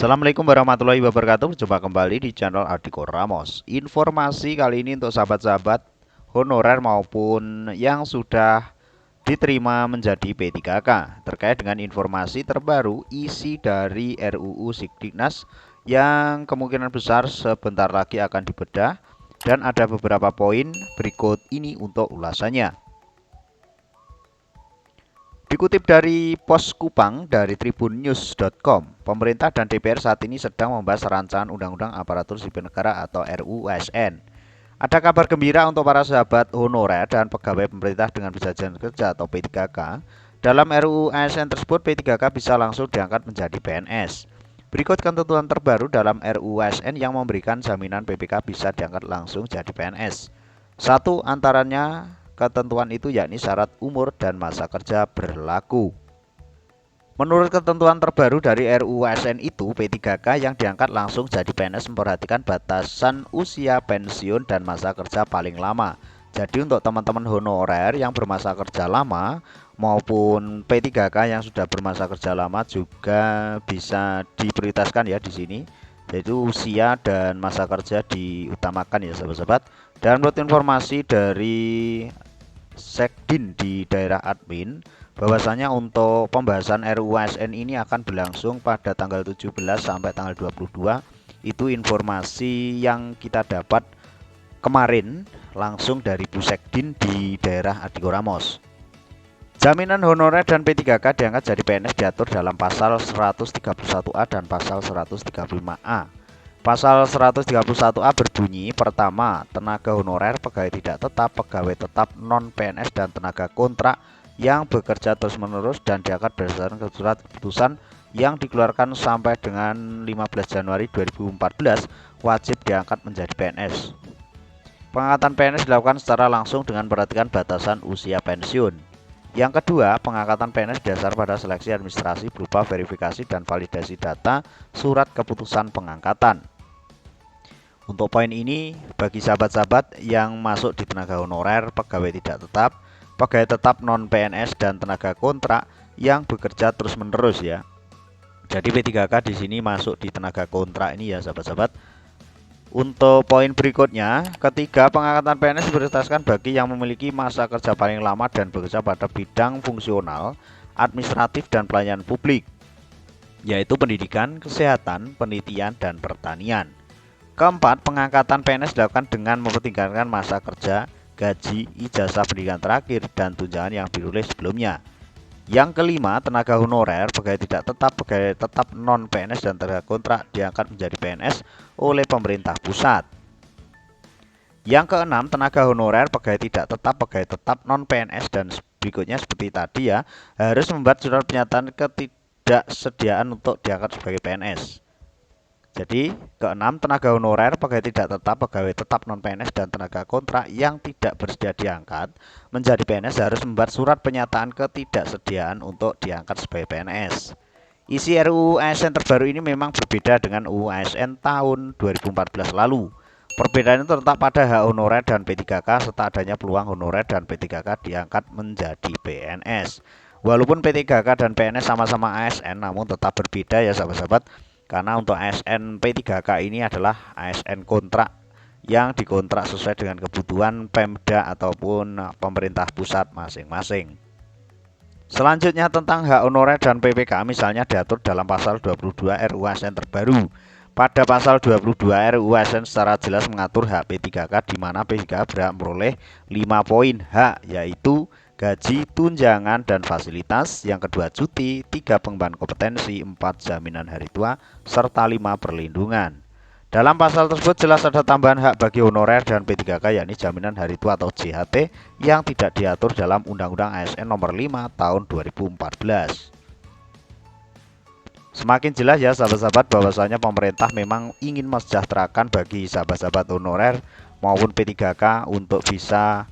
Assalamualaikum warahmatullahi wabarakatuh. Berjumpa kembali di channel Ardiko Ramos. Informasi kali ini untuk sahabat-sahabat honorer maupun yang sudah diterima menjadi P3K terkait dengan informasi terbaru isi dari RUU Sikdiknas yang kemungkinan besar sebentar lagi akan dibedah, dan ada beberapa poin berikut ini untuk ulasannya. Dikutip dari Pos Kupang dari tribunnews.com, pemerintah dan DPR saat ini sedang membahas rancangan Undang-Undang Aparatur Sipil Negara atau RUU ASN. Ada kabar gembira untuk para sahabat honorer dan pegawai pemerintah dengan perjanjian kerja atau P3K. Dalam RUU ASN tersebut, P3K bisa langsung diangkat menjadi PNS. Berikut ketentuan terbaru dalam RUU ASN yang memberikan jaminan PPK bisa diangkat langsung jadi PNS. Satu antaranya ketentuan itu yakni syarat umur dan masa kerja berlaku. Menurut ketentuan terbaru dari RUU ASN itu, P3K yang diangkat langsung jadi PNS memperhatikan batasan usia pensiun dan masa kerja paling lama. Jadi untuk teman-teman honorer yang bermasa kerja lama maupun P3K yang sudah bermasa kerja lama juga bisa diprioritaskan ya di sini. Yaitu usia dan masa kerja diutamakan ya sahabat-sahabat. Dan menurut informasi dari Sekdin di daerah admin, bahwasanya untuk pembahasan RUU ASN ini akan berlangsung pada tanggal 17 sampai tanggal 22. Itu informasi yang kita dapat kemarin langsung dari Bu Sekdin di daerah Ardiko Ramos. Jaminan honorer dan P3K diangkat jadi PNS diatur dalam pasal 131A dan pasal 135A. Pasal 131A berbunyi, pertama, tenaga honorer, pegawai tidak tetap, pegawai tetap non-PNS, dan tenaga kontrak yang bekerja terus-menerus dan diangkat berdasarkan surat keputusan yang dikeluarkan sampai dengan 15 Januari 2014 wajib diangkat menjadi PNS. Pengangkatan PNS dilakukan secara langsung dengan memperhatikan batasan usia pensiun. Yang kedua, pengangkatan PNS dasar pada seleksi administrasi berupa verifikasi dan validasi data surat keputusan pengangkatan. Untuk poin ini, bagi sahabat-sahabat yang masuk di tenaga honorer, pegawai tidak tetap, pegawai tetap non-PNS, dan tenaga kontrak yang bekerja terus-menerus ya. Jadi P3K di sini masuk di tenaga kontrak ini ya sahabat-sahabat. Untuk poin berikutnya, ketiga, pengangkatan PNS diprioritaskan bagi yang memiliki masa kerja paling lama dan bekerja pada bidang fungsional, administratif, dan pelayanan publik, yaitu pendidikan, kesehatan, penelitian, dan pertanian. Keempat, pengangkatan PNS dilakukan dengan mempertingkatkan masa kerja, gaji, ijazah pendidikan terakhir, dan tunjangan yang diperoleh sebelumnya. Yang kelima, tenaga honorer, pegawai tidak tetap, pegawai tetap non-PNS, dan tenaga kontrak diangkat menjadi PNS oleh pemerintah pusat. Yang keenam, tenaga honorer, pegawai tidak tetap, pegawai tetap non-PNS, dan berikutnya seperti tadi ya, harus membuat surat pernyataan ketidaksediaan untuk diangkat sebagai PNS. Jadi, keenam, tenaga honorer, pegawai tidak tetap, pegawai tetap non-PNS, dan tenaga kontrak yang tidak bersedia diangkat menjadi PNS harus membuat surat pernyataan ketidaksediaan untuk diangkat sebagai PNS. Isi RUU ASN terbaru ini memang berbeda dengan UU ASN tahun 2014 lalu. Perbedaan itu terletak pada hak honorer dan P3K serta adanya peluang honorer dan P3K diangkat menjadi PNS. Walaupun P3K dan PNS sama-sama ASN, namun tetap berbeda ya sahabat-sahabat. Karena untuk ASN P3K ini adalah ASN kontrak yang dikontrak sesuai dengan kebutuhan Pemda ataupun pemerintah pusat masing-masing. Selanjutnya tentang hak honorer dan PPK misalnya diatur dalam pasal 22 RUU ASN terbaru. Pada pasal 22 RUU ASN secara jelas mengatur hak P3K di mana P3K berhak memperoleh 5 poin hak, yaitu gaji, tunjangan, dan fasilitas. Yang kedua cuti, 3 pengembangan kompetensi, 4 jaminan hari tua, serta 5 perlindungan. Dalam pasal tersebut jelas ada tambahan hak bagi honorer dan P3K yakni jaminan hari tua atau JHT yang tidak diatur dalam Undang-Undang ASN nomor 5 tahun 2014. Semakin jelas ya sahabat-sahabat bahwasanya pemerintah memang ingin mensejahterakan bagi sahabat-sahabat honorer maupun P3K untuk bisa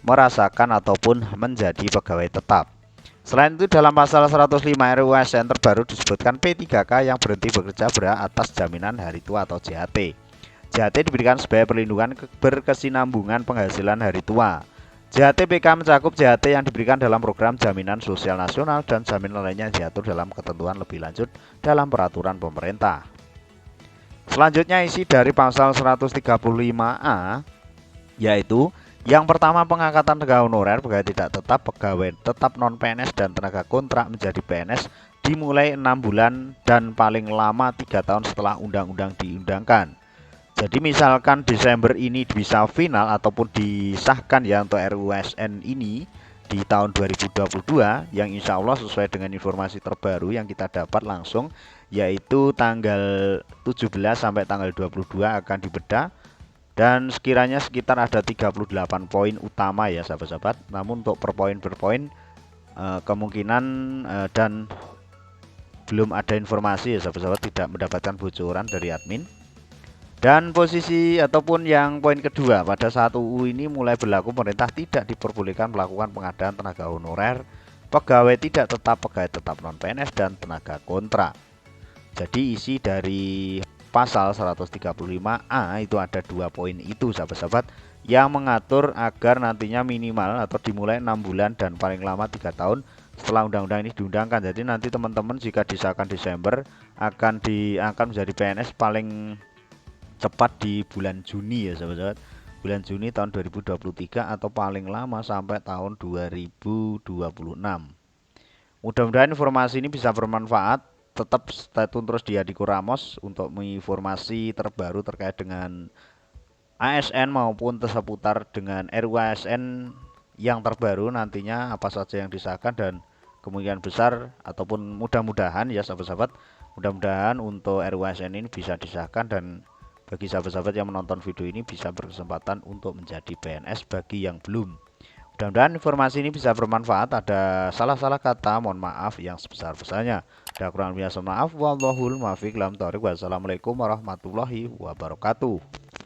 merasakan ataupun menjadi pegawai tetap. Selain itu dalam pasal 105 RUU ASN terbaru disebutkan P3K yang berhenti bekerja berhak atas jaminan hari tua atau JHT. JHT diberikan sebagai perlindungan berkesinambungan penghasilan hari tua. JHT PK mencakup JHT yang diberikan dalam program Jaminan Sosial Nasional dan jaminan lainnya yang diatur dalam ketentuan lebih lanjut dalam peraturan pemerintah. Selanjutnya isi dari pasal 135A, yaitu yang pertama, pengangkatan tenaga honorer, pegawai tidak tetap, pegawai tetap non PNS dan tenaga kontrak menjadi PNS dimulai 6 bulan dan paling lama 3 tahun setelah undang-undang diundangkan. Jadi misalkan Desember ini bisa final ataupun disahkan ya untuk RUSN ini di tahun 2022, yang insya Allah sesuai dengan informasi terbaru yang kita dapat langsung, yaitu tanggal 17 sampai tanggal 22 akan dibedah, dan sekiranya sekitar ada 38 poin utama ya sahabat-sahabat. Namun untuk per poin kemungkinan dan belum ada informasi ya sahabat-sahabat, tidak mendapatkan bocoran dari admin. Dan posisi ataupun yang poin kedua, pada saat UU ini mulai berlaku, pemerintah tidak diperbolehkan melakukan pengadaan tenaga honorer, pegawai tidak tetap, pegawai tetap non PNS dan tenaga kontrak. Jadi isi dari pasal 135A itu ada 2 poin itu sahabat-sahabat, yang mengatur agar nantinya minimal atau dimulai 6 bulan dan paling lama 3 tahun setelah undang-undang ini diundangkan. Jadi nanti teman-teman jika disahkan Desember akan menjadi PNS paling cepat di bulan Juni ya sahabat-sahabat, bulan Juni tahun 2023 atau paling lama sampai tahun 2026. Mudah-mudahan informasi ini bisa bermanfaat. Tetap stay tune terus di Adiko Ramos untuk informasi terbaru terkait dengan ASN maupun seputar dengan RUASN yang terbaru nantinya, apa saja yang disahkan, dan kemungkinan besar ataupun mudah-mudahan ya sahabat-sahabat, mudah-mudahan untuk RUASN ini bisa disahkan, dan bagi sahabat-sahabat yang menonton video ini bisa berkesempatan untuk menjadi PNS bagi yang belum. Mudah-mudahan informasi ini bisa bermanfaat. Ada salah-salah kata, mohon maaf yang sebesar-besarnya. Ada kurang lebihnya, maaf. Wallahul muwaffiq. Wassalamualaikum warahmatullahi wabarakatuh.